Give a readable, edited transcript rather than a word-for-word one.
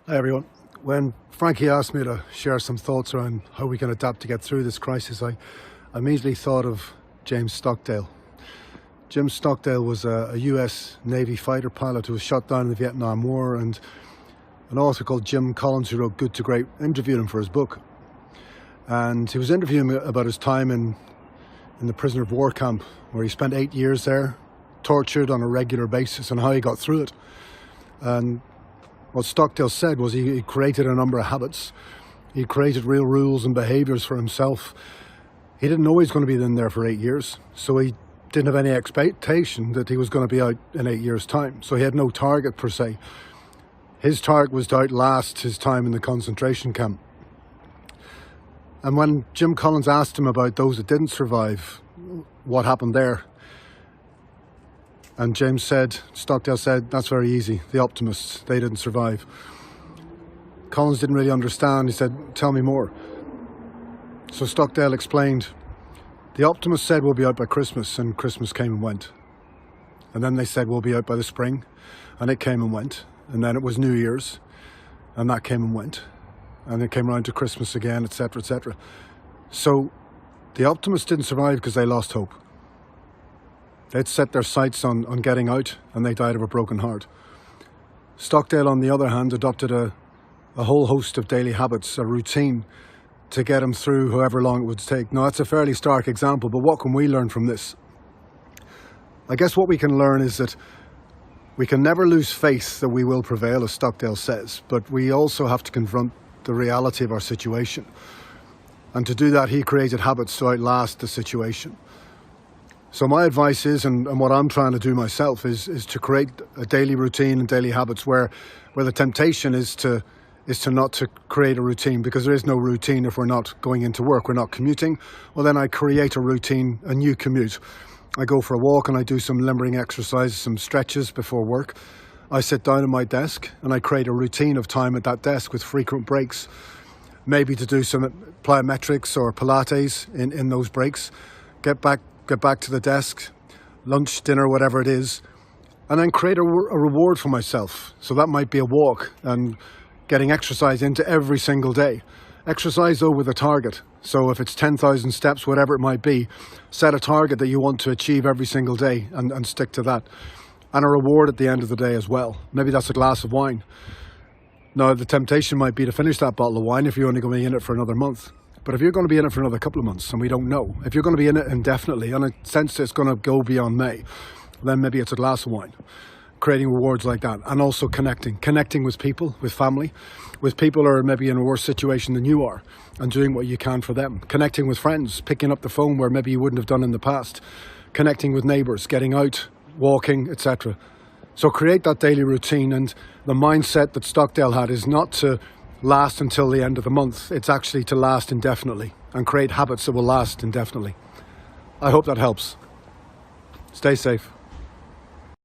Hi everyone. When Frankie asked me to share some thoughts around how we can adapt to get through this crisis, I immediately thought of James Stockdale. Jim Stockdale was a US Navy fighter pilot who was shot down in the Vietnam War, and an author called Jim Collins, who wrote Good to Great, interviewed him for his book. And he was interviewing about his time in the prisoner of war camp, where he spent 8 years there, tortured on a regular basis, and how he got through it. And what Stockdale said was he created a number of habits. He created real rules and behaviours for himself. He didn't know he was going to be in there for 8 years, so he didn't have any expectation that he was going to be out in 8 years' time. So he had no target per se. His target was to outlast his time in the concentration camp. And when Jim Collins asked him about those that didn't survive, what happened there? And Stockdale said, that's very easy. The optimists, they didn't survive. Collins didn't really understand. He said, tell me more. So Stockdale explained, the optimists said we'll be out by Christmas, and Christmas came and went. And then they said we'll be out by the spring, and it came and went. And then it was New Year's, and that came and went. And it came around to Christmas again, etc., etc. So the optimists didn't survive because they lost hope. They'd set their sights on getting out, and they died of a broken heart. Stockdale, on the other hand, adopted a whole host of daily habits, a routine, to get him through however long it would take. Now, that's a fairly stark example, but what can we learn from this? I guess what we can learn is that we can never lose faith that we will prevail, as Stockdale says, but we also have to confront the reality of our situation. And to do that, he created habits to outlast the situation. So my advice is, and what I'm trying to do myself, is to create a daily routine and daily habits where the temptation is to not to create a routine, because there is no routine if we're not going into work, we're not commuting. Well, then I create a routine, a new commute. I go for a walk and I do some limbering exercises, some stretches before work. I sit down at my desk and I create a routine of time at that desk with frequent breaks, maybe to do some plyometrics or Pilates in those breaks. Get back to the desk, lunch, dinner, whatever it is, and then create a reward for myself. So that might be a walk and getting exercise into every single day. Exercise though with a target. So if it's 10,000 steps, whatever it might be, set a target that you want to achieve every single day and stick to that. And a reward at the end of the day as well. Maybe that's a glass of wine. Now, the temptation might be to finish that bottle of wine if you're only going to be in it for another month. But if you're going to be in it for another couple of months, and we don't know, if you're going to be in it indefinitely, and I sense it's going to go beyond May, then maybe it's a glass of wine. Creating rewards like that, and also connecting with people, with family, with people who are maybe in a worse situation than you are, and doing what you can for them. Connecting with friends, picking up the phone where maybe you wouldn't have done in the past. Connecting with neighbours, getting out, walking, etc. So create that daily routine, and the mindset that Stockdale had is not to last until the end of the month. It's actually to last indefinitely and create habits that will last indefinitely. I hope that helps. Stay safe.